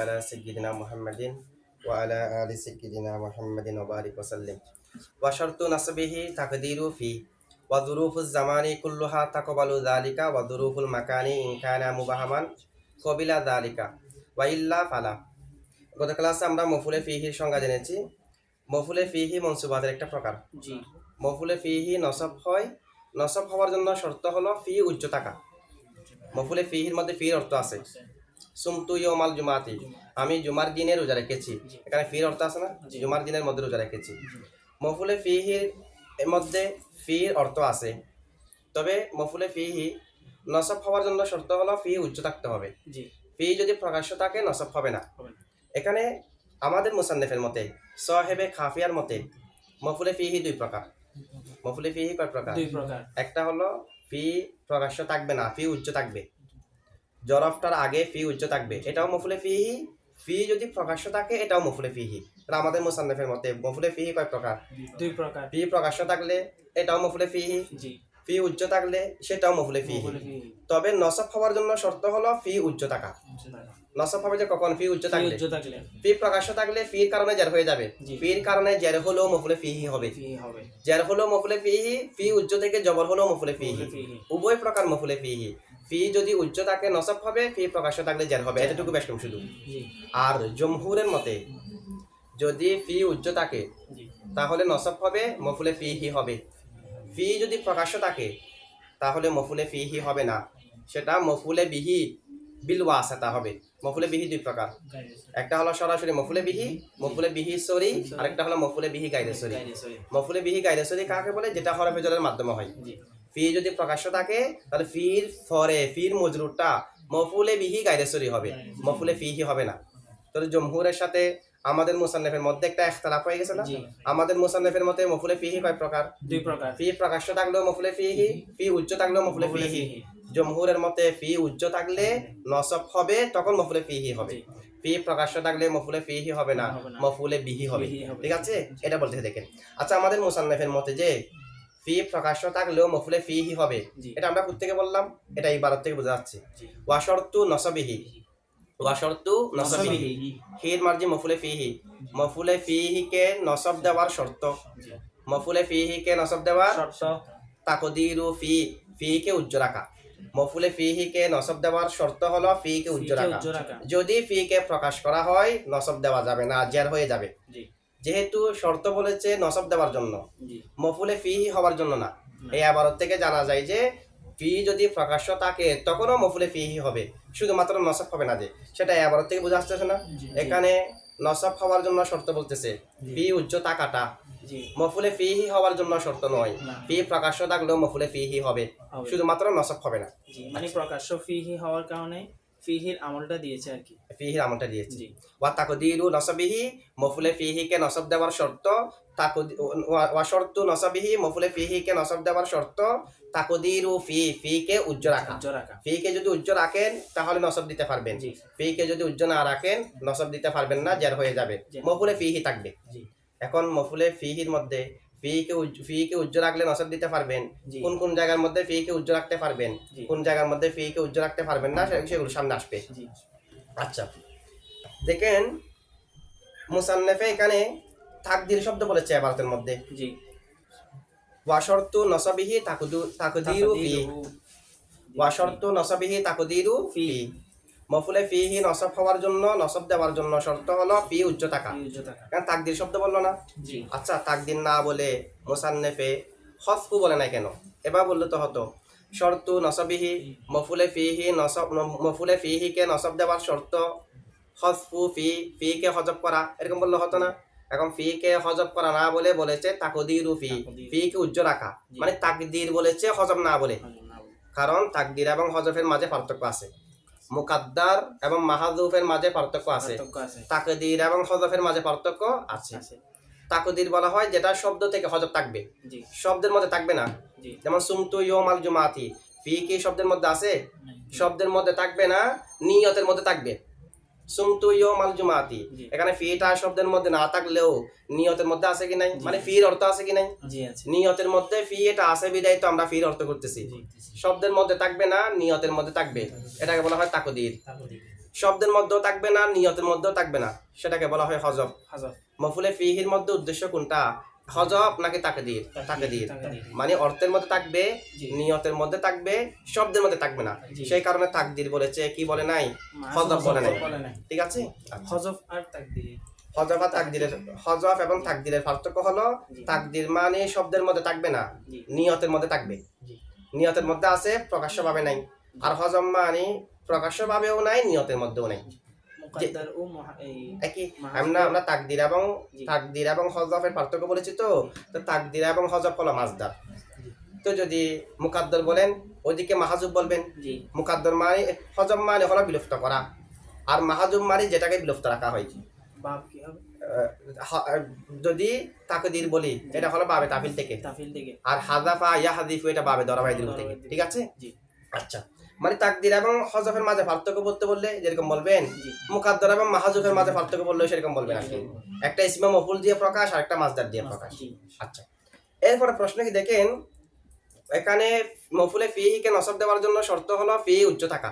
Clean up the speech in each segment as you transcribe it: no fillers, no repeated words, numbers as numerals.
على سيدنا محمد وعلى آل سيدنا محمد وبارك وسلم وشرط نصبه تقدير في وظروف الزمان كلها تقبل ذلك وظروف المكان إن كان مبهما قبل ذلك وإلا فلا। গত ক্লাসে আমরা মফুলে ফিহির সংজ্ঞা জেনেছি। মফুলে ফিহি মনসুবাতের একটা প্রকার। মফুলে ফিহি নসব হয়, নসব হওয়ার জন্য শর্ত হলো ফি উচ্চ থাকা। মফুলে ফিহির মধ্যে ফির অর্থ আছে। সুমতু ইয়াউমাল জুমাতি, আমি জুমার দিনে রোজা রেখেছি, এখানে ফির অর্থ আছে না, জুমার দিনের মধ্যে রোজা রেখেছি। মফুলে ফিহির মধ্যে ফির অর্থ আছে, তবে মফুলে ফিহি নসব হওয়ার জন্য শর্ত হলো ফি উচ্চ থাকতে হবে। ফি যদি প্রকাশ্য থাকে নসব হবে না। এখানে আমাদের মুসান্নিফের মতে, সাহেবে খাফিয়ার মতে মফুলে ফিহি দুই প্রকার। মফুলে ফিহি কয় প্রকার? একটা হলো ফি প্রকাশ্য থাকবে না, ফি উচ্চ থাকবে, জরফটার আগে ফি উচ্চ থাকবে, এটাও মফুলে ফিহি। ফি যদি প্রকাশ্য থাকে এটাও মফুলে ফিহি। আমাদের মুসান্নিফের মতে মফুলে ফিহি কয় প্রকার? দুই প্রকার। ফি প্রকাশ্য থাকলে এটাও মফুলে ফিহি, ফি উচ্চ থাকলে সেটাও মফুলে ফিহি। তবে নসব হওয়ার জন্য শর্ত হলো ফি উচ্চ থাকা। নসব হবে যে কখন? ফি উচ্চ থাকলে। ফি প্রকাশ্য থাকলে ফির কারণে জের হয়ে যাবে, ফির কারণে জের হলেও মফুলে ফিহি হবে, জের হলেও মফুলে ফিহি, ফি উচ্চ থেকে জবর হলেও মফুলে ফিহি, উভয় প্রকার মফুলে ফিহি। ফি যদি উচ্চ থাকে নসব হবে, ফি প্রকাশ্য থাকলে জের হবে, এতটুকু বেশ কম শুধু। আর জমহুরের মতে যদি ফি উচ্চ থাকে তাহলে নসব হবে, মফুলে ফিহি হবে। ফি যদি প্রকাশ্য থাকে তাহলে মফুলে ফিহি হবে না, সেটা মফুলে বিহি বিল ওয়াসিতা হবে। মফুলে বিহি দুই প্রকার, একটা হলো সরাসরি মফুলে বিহি, মফুলে বিহি সরি, আরেকটা হলো মফুলে বিহি গায়রে সরি। মফুলে বিহি গায়রে সরি কাকে বলে? যেটা হরফে জরের মাধ্যমে হয়। ফি যদি প্রকাশ্য থাকে তাহলে ফির ফরে ফির মজরুরটা মফুলে বিহি গায়রে সরি হবে, মফুলে ফিহি হবে না। তাহলে জমহুরের সাথে আমাদের মুসান্নিফের মধ্যে একটা ইখতিলাফ হয়ে গেছে না। আমাদের মুসান্নিফের মতে মফুলে ফিহি কয় প্রকার? দুই প্রকার। ফি প্রকাশ্য থাকলেও মফুলে ফিহি, ফি উচ্চ থাকলেও মফুলে ফিহি। জমহুরের মতে ফি উচ্চ থাকলে নসব হবে, তখন মফুলে ফিহি হবে। ফি প্রকাশ্য থাকলে মফুলে ফিহি হবে না, মফুলে বিহি হবে। ঠিক আছে, এটা বলতে দেখেন। আচ্ছা, আমাদের মুসান্নিফের মতে যে ফি প্রকাশ্য থাকলেও মফুলে ফিহি হবে, এটা আমরা কোথা থেকে বললাম? এটা ইবারত থেকে বোঝা যাচ্ছে। ওয়াশরতু নসবিহি, ওয়াশরতু নসবিহি, হির মার্জি মফুলে ফিহি, মফুলে ফিহি কে নসব দেওয়ার শর্ত, মফুলে ফিহি কে নসব দেওয়ার শর্ত তাকদিরু ফি, ফি কে উজ্জ রাখা। মফুলে ফিহি কে নসব দেওয়ার শর্ত হলো ফি কে উজ্জ রাখা। যদি ফি কে প্রকাশ করা হয় নসব দেওয়া যাবে না, জের হয়ে যাবে। যেহেতু শর্ত বলেছে নসব দেওয়ার জন্য, মফুলে ফিহি হওয়ার জন্য না। এই ইবারত থেকে জানা যায় যে ফি যদি প্রকাশ্য থাকে তখনও মফুলে ফিহি হবে, শুধুমাত্র নসব হবে না, যে সেটা ইবারত থেকে বোঝা যাচ্ছে না। এখানে নসব হওয়ার জন্য শর্ত বলতেছে ফি উচ্চ থাকাটা, মফুলে ফিহি হওয়ার জন্য শর্ত নয়। ফি প্রকাশ্য থাকলেও মফুলে ফিহি হবে, শুধুমাত্র নসব হবে না। মানে প্রকাশ্য ফিহি হওয়ার কারণে ফিহির আমলটা দিয়েছে আর কি, ফিহির আমলটা দিয়েছে। ওয়া তাকদিরু নসবিহি, মফুলে ফিহি কে নসব দেওয়ার শর্ত, ওয়া শর্তু নসবিহি, মফুলে ফিহি কে নসব দেওয়ার শর্ত তাকদিরু ফি, ফি কে উজ্জ রাখা। ফি কে যদি উজ্জ রাখেন তাহলে নসব দিতে পারবেন, ফি কে যদি উজ্জ না রাখেন নসব দিতে পারবেন না, জের হয়ে যাবে, মফুলে ফিহি থাকবে। এখন মফুলে ফিহির মধ্যে ফি কে উজ্জ রাখলে নসব দিতে পারবেন, কোন কোন জায়গার মধ্যে ফি কে উজ্জ রাখতে পারবেন, কোন জায়গার মধ্যে ফি কে উজ্জ রাখতে পারবেন না, সেগুলো সামনে আসবে। আচ্ছা, দেখেন মুসান্নিফে এখানে তাকদির শব্দ বলেছে ইবারতের মধ্যে। ওয়া শর্তু নসবিহি তাকদিরু ফি, ওয়া শর্তু নসবিহি তাকদিরু ফি, মফুলে ফিহি নসব হওয়ার জন্য, নসব দেওয়ার জন্য শর্ত হলো ফি উচ্চ থাকা। কারণ তাকদির শব্দ বললো না। আচ্ছা, তাকদির না বলে মুসান্নিফে হযফু বলে না কেন? এবার বললে তো হতো শর্তু নসবিহি, মফুলে ফিহি নসব, মফুলে ফিহি কে নসব দেওয়ার শর্ত হযফু ফি, ফি কে হযফ করা, এরকম বললে হতো না। এখন ফি কে হযফ করা না বলে বলেছে তাকদিরু ফি, ফি কে উজ্জ রাখা, মানে তাকদির বলেছে হযফ না বলে। কারণ তাকদির এবং হযফের মাঝে পার্থক্য আছে, মুকাদ্দার এবং মাহযুফের মাঝে পার্থক্য আছে, তাকদির এবং হযফের মাঝে পার্থক্য আছে। তাকদির বলা হয় যেটা শব্দ থেকে হযফ থাকবে, শব্দের মধ্যে থাকবে না। যেমন সুমতু ইয়াউমাল জুমাতি, ফি কি শব্দের মধ্যে আছে? শব্দের মধ্যে থাকবে না, নিয়তের মধ্যে থাকবে। সুমতু ইয়াউমাল জুমাতি, এখানে ফিটা শব্দের মধ্যে না থাকলেও নিয়তের মধ্যে আছে কি নাই, মানে ফির অর্থ আছে কি নাই? নিয়তের মধ্যে ফি এটা আছে বিদায় তো আমরা ফির অর্থ করতেছি। শব্দের মধ্যে থাকবে না, নিয়তের মধ্যে থাকবে, এটাকে বলা হয় তাকদির। শব্দের মধ্যেও থাকবে না, নিয়তের মধ্যেও থাকবে না, সেটাকে বলা হয় হযফ। হাজফ। মফুলে ফিহির মধ্যে উদ্দেশ্য কোনটা, হযফ নাকি তাকদীর? তাকদীর। মানে অর্থের মধ্যে থাকবে, জি। নিয়তের মধ্যে থাকবে, শব্দের মধ্যে থাকবে না, জি। সেই কারণে তাকদীর বলেছে, কি বলে নাই, হযফ বলে নাই। বলে নাই। ঠিক আছে। হযফ আর তাকদীর। হযফ আর তাকদীরের, হযফ এবং তাকদীরের পার্থক্য হলো, জি। তাকদীর মানে শব্দের মধ্যে থাকবে না, জি। নিয়তের মধ্যে থাকবে। জি। নিয়তের মধ্যে আছে, প্রকাশ্যভাবে নাই। আর হযফ মানে প্রকাশ্যভাবেও নাই, নিয়তের মধ্যেও নাই। মুকাদ্দার ও এই একই। মাহাজুব। আমরা তাকদীর এবং জি। তাকদীর এবং হযফের পার্থক্য বলেছি তো। তো তাকদীর এবং হযফ হলো মাসদার। জি। তো যদি মুকাদ্দার বলেন, ওইদিকে মাহাজুব বলবেন। জি। মুকাদ্দার মানে, হযফ মানে হলো বিলুপ্ত করা, আর মাহাজুব মানে যেটাকে বিলুপ্ত রাখা হয়। বাপ কি হবে? যদি তাকদীর বলি, এটা হলো বাবে তাফিল থেকে। তাফিল থেকে। আর হাযাফা ইয়াহযিফু এটা বাবে দরাবাইদিল থেকে। ঠিক আছে। জি। আচ্ছা, মানে তাকদীর এবং হযফের মাঝে পার্থক্য বলতে বললে যেরকম বলবেন, জি। মুকাদ্দার এবং মাহাজুফের মাঝে পার্থক্য বললে সেরকম বলবেন আর কি। একটা ইসমে মফুল দিয়ে প্রকাশ, আর একটা মাসদার দিয়ে প্রকাশ। জি। আচ্ছা, এরপরে প্রশ্ন কি দেখেন, এখানে মফুলে ফিহিকে নসব দেওয়ার জন্য শর্ত হলো ফি উচ্চ থাকা,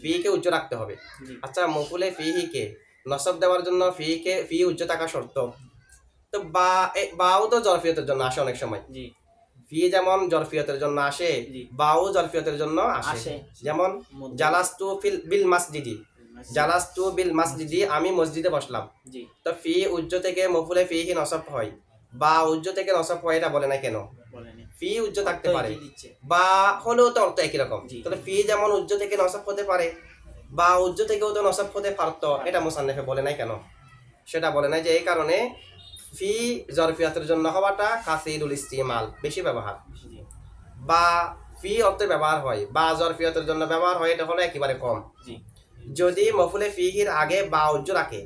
ফিকে উচ্চ রাখতে হবে। জি। আচ্ছা, মফুলে ফিহিকে নসব দেওয়ার জন্য ফি উচ্চ থাকা শর্ত। তো বাও তো জরফিয়তের জন্য আসে অনেক সময়। জি। ফি যেমন জরফিয়তের জন্য আসে, জি। বাও জরফিয়তের জন্য আসে। আসে। যেমন মধ্যে। জালাস্তু বিল মাসজিদি, জালাস্তু বিল মাসজিদি, আমি মসজিদে বসলাম। জি। তো ফি উজ্জ থেকে মফুলে ফিহি নসব হয়, বা উজ্জ থেকে নসব হয়, এটা বলে না কেন? বলেনি। ফি উজ্জ থাকতে পারে, কি দিচ্ছে? বা হলেও তো অর্থ একই রকম। জি। তাহলে ফি যেমন উজ্জ থেকে নসব হতে পারে, বা উজ্জ থেকেও তো নসব হতে পারতো, এটা মুসান্নিফে বলে নাই কেন? সেটা বলে নাই যে এই কারণে ফি জরফিয়াতের জন্য হওয়াটা কাসিরুল ইস্তিমাল, বেশি ব্যবহার। জি। বা ফি অর্থে ব্যবহার হয়, বা জরফিয়াতের জন্য ব্যবহার হয়, এটা হলো একেবারে কম। জি। যদি মফুলে ফিহির আগে বা উজ্জ রাখে,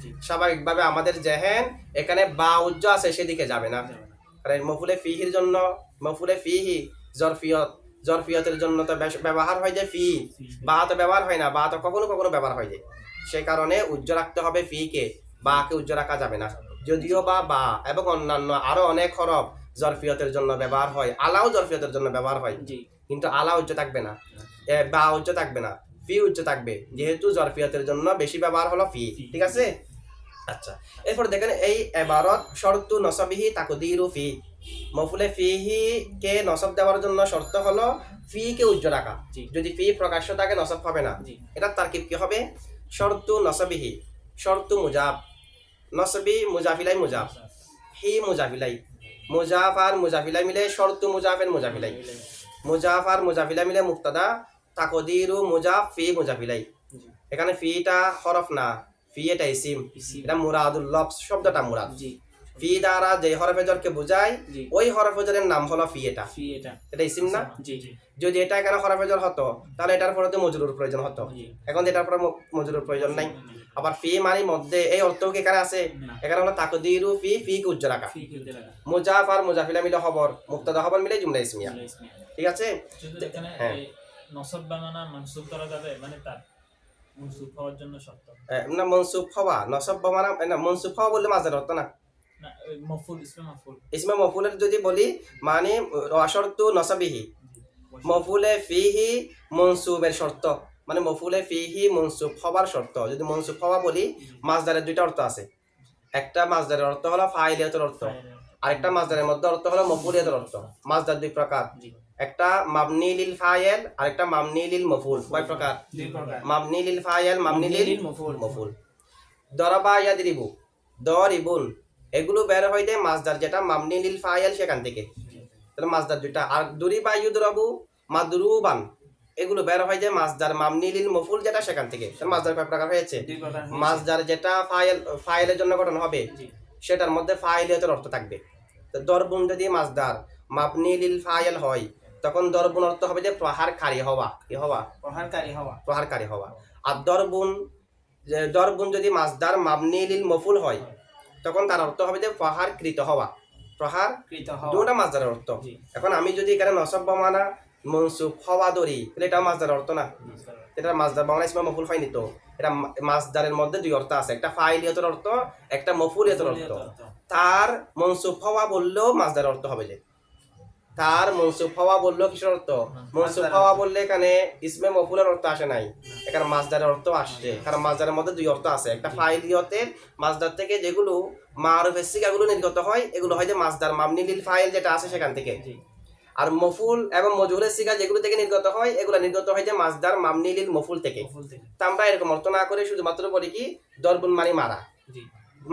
জি। স্বাভাবিকভাবে আমাদের জেহেন এখানে বা উজ্জ আছে সেদিকে যাবে না। কারণ মফুলে ফিহির জন্য, মফুলে ফিহি জরফিয়তের জন্য তো ব্যবহার হয় যে ফি, বা তো ব্যবহার হয় না, বা তো কখনো কখনো ব্যবহার হয় যে, সেই কারণে উজ্জ রাখতে হবে ফিকে, বাকে উজ্জ রাখা যাবে না। যদিও বা এবং অন্যান্য আরো অনেক হরফ জরফিয়তের জন্য ব্যবহার হয়, আলাও জরফিয়তের জন্য ব্যবহার হয়, জি। কিন্তু আলা উজ্জ থাকবে না, বা উজ্জ থাকবে না, ফি উজ্জ থাকবে, যেহেতু জরফিয়তের জন্য বেশি ব্যবহার হলো ফি। ঠিক আছে। আচ্ছা, এরপর দেখেন এই ইবারত শর্তু নসবিহি তাকদিরু ফি, মফুলে ফিহি কে নসব দেওয়ার জন্য শর্ত হলো ফি কে উজ্জ রাখা। জি। যদি ফি প্রকাশ্য থাকে নসব হবে না। জি। এটা তারকিব কি হবে, শর্তু নসবিহি, শর্তু মুজাব, নসবি মুজাফিলাই মুজাব, হি মুজাফিলাই, মুজাফ আর মুজাফিলাই মিলে শর্তু মুজাফের মুজাফিলাই, মুজাফ আর মুজাফিলাই মিলে মুক্তাদা, তাকদিরু মুজাফ ফি মুজাফিলাই। জি। এখানে ফিটা হরফ না, ফি এটা ইসিম, ইসিম। এটা মুরাদুল লফজ, শব্দটা মুরাদ। জি। ফি দ্বারা যে হরফে জরকে বোঝায়, জি। ওই হরফে জরের নাম হলো ফি। এটা ফি এটা। এটা ইসিম না। জি। যদি এটা এখানে হরফে জর হতো, তাহলে এটার পরে তো মজরুর প্রয়োজন হতো। জি। এখন এটার পরে মজরুর প্রয়োজন নাই। আবার ফি মানে মধ্যে এই অর্থ কি এখানে আছে, না। এখানে হলো তাকদিরু ফি, ফি কে উজ্জ রাখা। ফি কিনতে লাগা। মুজাফ আর মুজাফিলা মিলে খবর, মুক্তাদা খবর মিলে জুমলা ইসমিয়া। ঠিক আছে। কিন্তু এখানে হ্যাঁ। এই নসব বানানা মানসুব করা যাবে, মানে তার মনসুব হওয়ার জন্য শর্ত না, মনসুব হওয়া, নসব মানে না, মনসুব হওয়া বললে মাঝের অর্থ না। না, ওই মফুল ইসমে মফুল ইসমে মফুলের যদি বলি, মানে অশর্তু নসবিহি, মফুলে ফিহি মনসুবের শর্ত, মানে মফুলে ফিহি মনসুব হবার শর্ত। যদি মনসুব হওয়া বলি, মাসদারের দুইটা অর্থ আছে। একটা মাসদারের অর্থ হলো ফাইলিয়াতের অর্থ, আরেকটা মাসদারের মধ্যে অর্থ হলো মফুলিয়াতের অর্থ। মাসদার দুই প্রকার, জি। একটা মাবনি লিল ফাইল, আরেকটা মাবনি লিল মফুল। কয় প্রকার? দুই প্রকার। মাবনি লিল ফাইল, মাবনি লিল মফুল। মফুল। দরাবা ইয়াদরিবু, দরিবুন, এগুলো বের হয় দেয় মাসদার যেটা মাবনি লিল ফাইল সেখান থেকে। তাহলে মাসদার দুইটা। আর দুরিবা ইউদরাবু, মাদরুবান, এগুলো বের হয় যে মাসদার মাবনি লিল মফুল যেটা সেখান থেকে। তাহলে মাসদার কয় প্রকার হয়েছে? দুই প্রকার হয়েছে। মাসদার যেটা ফাইলের জন্য গঠন হবে, জি। সেটার মধ্যে ফাইলিয়াতের অর্থ থাকবে। তো দরবুন যদি মাসদার মাবনি লিল ফাইল হয়, তখন দরবুন অর্থ হবে যে প্রহারকারী হওয়া। কি হওয়া? প্রহারকারী হওয়া। প্রহারকারী হওয়া। আর দরবুন যদি মাসদার মাবনি লিল মফুল হয়, তখন তার অর্থ হবে যে প্রহারকৃত হওয়া। কৃত হওয়া। দুটা মাসদারের অর্থ। জি। এখন আমি যদি এখানে নসব বামানা মনসুব হওয়া ধরি, তাহলে এটা মাসদারের অর্থ না। এটা মাসদার বাংলা ইসমে মফুল হয়নি তো। এটা মাসদারের মধ্যে দুই অর্থ আছে, একটা ফাইলিয়াতের অর্থ, একটা মফুলিয়াতের অর্থ। তার মনসুব হওয়া বললেও মাসদারের অর্থ হবে যে। তার মনসুব হওয়া বললো কিসের অর্থ? মনসুব হওয়া বললে এখানে ইসমে মফুলের অর্থ আসে নাই, এখানে মাজদারের অর্থ আসছে। কারণ মাজদারের মধ্যে দুই অর্থ আছে, একটা ফাইলিয়তের মাজদার থেকে যেগুলো মারুফের সিগাগুলো নির্গত হয় এগুলো হয় যে মাজদার মাবনি লিল ফাইল যেটা আছে সেখান থেকে। আর মফুল এবং মজহুরের সিগা যেগুলো থেকে নির্গত হয় এগুলো নির্গত হয় যে মাজদার মাবনি লিল মফুল থেকে। তা আমরা এরকম অর্থ না করে শুধুমাত্র বলি কি দরবুন মানে মারা,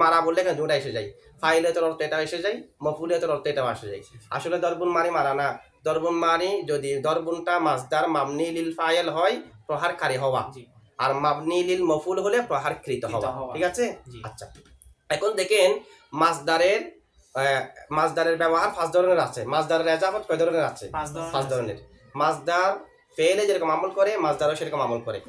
মারা বললে এখানে দুটা এসে যায়, ফাইলের অর্থ এটা এসে যায়, মফুলের অর্থ এটাও আসে যায়। আসলে দরবুন মানে মারা না, দরবুন মানে যদি দরবুনটা মাজদার মাবনি লিল ফাইল হয় প্রহারকারী হওয়া, আর মাবনি লিল মফুল হলে প্রহারকৃত হওয়া। ঠিক আছে? আচ্ছা, এখন দেখেন মাজদারের ব্যবহার 5 ধরনের আছে। মাজদারের এজাফত কয় ধরনের আছে? 5 ধরনের। মাজদার ফেলে যেরকম আমল করে মাজদারও সেরকম আমল করে।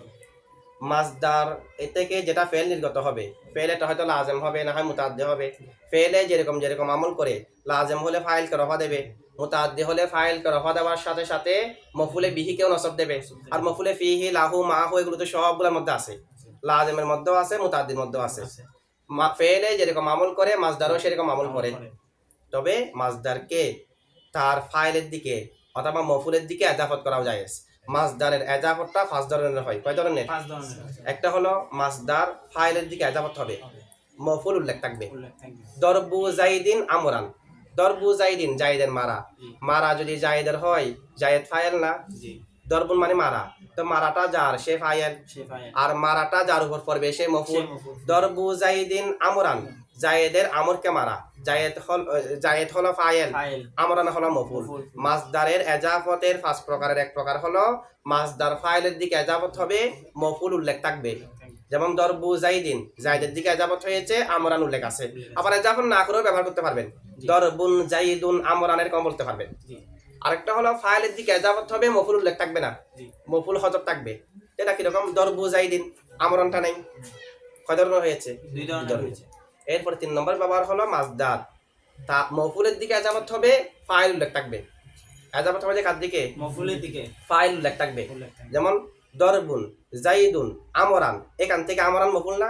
মাজদার এ থেকে যেটা ফেল নির্গত হবে, ফেল এটা হয়তো লাজেম হবে না হয় মুতাআদ্দি হবে। ফেলে যেরকম যেরকম আমল করে, লাজেম হলে ফাইলকে রফা দেবে, মুতাআদ্দি হলে ফাইলকে রফা দেওয়ার সাথে সাথে মফুলে বিহিকেও নসব দেবে। আর মফুলে ফিহি, লাহু, মাহু এগুলো তো সবগুলোর মধ্যে আছে, লাজেমের মধ্যেও আছে, মুতাআদ্দির মধ্যেও আছে। ফেলে যেরকম আমল করে মাজদারও সেরকম আমল করে। তবে মাজদারকে তার ফাইলের দিকে অথবা মফুলের দিকে এজাফত করাও যায়। মাজদারের এজাফতটা 5 ধরনের হয়। কয় ধরনের? 5 ধরনের। একটা হলো মাজদার ফাইলের দিকে এজাফত হবে, মফুল উল্লেখ থাকবে। দরবু জাইদিন আমরান, দরবু জাইদিন জাইদের মারা, মারা যদি জাইদের হয় জায়েদ ফাইল না, দরবুন মানে মারা, তো মারাটা যার সে ফাইল, আর মারাটা যার উপর পড়বে সে মফুল। দরবু জাইদিন আমরান, জায়েদের আমরকে মারা, জায়েদ হলো ফাইল, আমরান হলো মফুল। মাজদারের এজাফতের 5 প্রকারের এক প্রকার হলো মাজদার ফাইলের দিকে এজাফত হবে, মফুল উল্লেখ থাকবে। যেমন দরবু জাইদিন, জাইদের দিকে এজাফত হয়েছে, আমরান উল্লেখ আছে। আবার এজাফত না করেও ব্যবহার করতে পারবেন, দরবুন জাইদুন আমরানের কম বলতে পারবেন। আরেকটা হলো ফাইলের দিকে এজাফত হবে, মফুল উল্লেখ থাকবে না, মফুল হজব থাকবে। এটা কিরকম? দরবু জাইদিন, আমরানটা নাই। কয় ধরনের হয়েছে? 2 ধরনের হয়েছে। এরপর 3 নম্বর ব্যবহার হলো মাজদার, তা মফুলের দিকে এজাফত হবে, ফাইল উল্লেখ থাকবে। এজাফত হবে যে কার দিকে? মফুলের দিকে ফাইল উল্লেখ থাকবে। যেমন দরবুন জাইদুন আমরান, এখান থেকে আমরান মফুল না,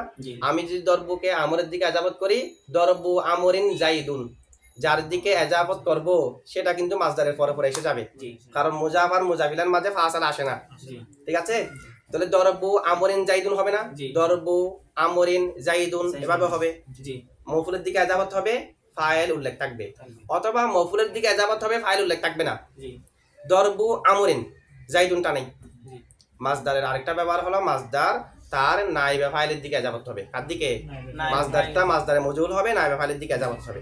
আমি যদি দরবুকে আমরের দিকে এজাফত করি, দরবু আমরিন জাইদুন, যার দিকে এজাফত করব সেটা কিন্তু মাজদারের পরে পরে এসে যাবে, কারণ মুজাফ আর মুজাফিলের মাঝে ফাসালা আসে না। ঠিক আছে? তাহলে দরবু আমরিন জাইদুন হবে না, দরবু আমরিন জাইদুন এভাবে হবে। মফুলের দিকে এজাফত হবে, ফাইল উল্লেখ থাকবে, অথবা মফুলের দিকে এজাফত হবে, ফাইল উল্লেখ থাকবে না। দরবু আমরিন জাইদুনটা নেই। মাজদারের আরেকটা ব্যবহার হলো মাজদার তার নাইবে ফাইলের দিকে এজাফত হবে, কার দিকে? মাজদারটা মাজদারে মজুল হবে, নাইবে ফাইলের দিকে এজাফত হবে।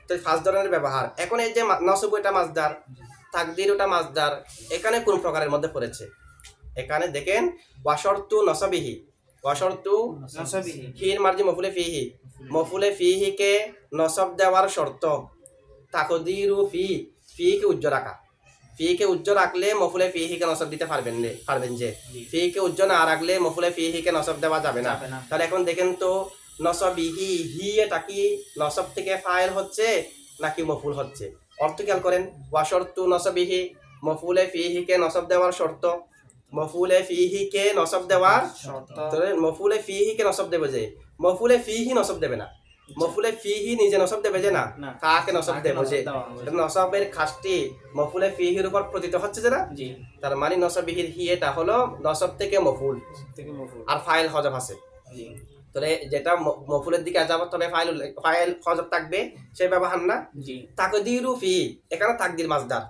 তো 5 ধরনের ব্যবহার। এখন এই যে নসব ওটা মাজদার, তাকদির ওটা মাজদার, এখানে কোন প্রকারের মধ্যে পড়েছে? এখানে দেখেন ওয়াশরতু নসবিহি, ওয়াশরতু নসবিহি, হির মার্জি মফুলে ফিহি, মফুলে ফিহি কে নসব দেওয়ার শর্ত তাকদিরু ফি, ফি কে উজ্জ্ব রাখা। ফি কে উজ্জ্ব রাখলে মফুলে ফিহি কে নসব দিতে পারবেন যে, ফি কে উজ্জ্ব না রাখলে মফুলে ফিহি কে নসব দেওয়া যাবে না। তাহলে এখন দেখেন তো নসবিহি, হি এটা কি নসব থেকে ফাইল হচ্ছে নাকি মফুল হচ্ছে? অর্থ খেয়াল করেন, ওয়াশরতু নসবিহি, মফুলে ফিহি কে নসব দেওয়ার শর্ত, মফুলে ফিহি কে নসব দেওয়ার শর্ত। তাহলে মফুলে ফিহি কে নসব দেবে যে, মফুলে ফিহি নসব দেবে না, মফুলে ফিহি নিজে নসব দেবে যে না, কাকে নসব দেবে যে। নসবের খাসটি মফুলে ফিহির উপর প্রতীত হচ্ছে যে না, তার মানে নসবিহির হি এটা হলো নসব থেকে মফুল, আর ফাইল হজব আছে। তাহলে যেটা মফুলের দিকে এজাফত হবে, ফাইল হজব থাকবে, সে ব্যবহার না। তাকদিরু ফি, এখানে তাকদির মাজদার,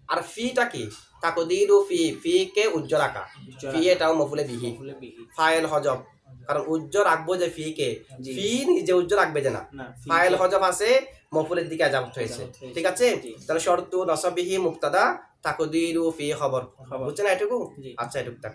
আর ফিটা কি? তাকদিরু ফি, ফি কে উজ্জ্ব রাখা, ফি এটাও মফুলে বিহি, ফাইল হজব, কারণ উজ্জ্ব রাখবো যে ফি কে, ফি নিজে উজ্জ্ব রাখবে যে না, ফাইল হজব আছে, মফুলের দিকে এজাফত হয়েছে। ঠিক আছে? তাহলে শর্তু নসবিহি মুক্তাদা, তাকদিরু ফি খবর। বুঝছেন এটুকু? আচ্ছা, এটুকু থাক।